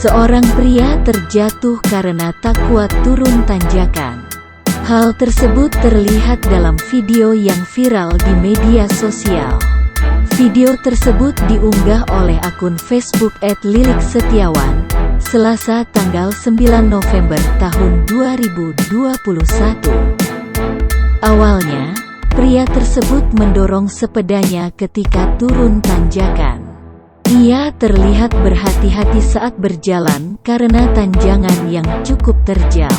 Seorang pria terjatuh karena tak kuat turun tanjakan. Hal tersebut terlihat dalam video yang viral di media sosial. Video tersebut diunggah oleh akun Facebook @lilik_setiawan, Selasa tanggal 9 November tahun 2021. Awalnya, pria tersebut mendorong sepedanya ketika turun tanjakan. Ia terlihat berhati-hati saat berjalan karena tanjakan yang cukup terjal.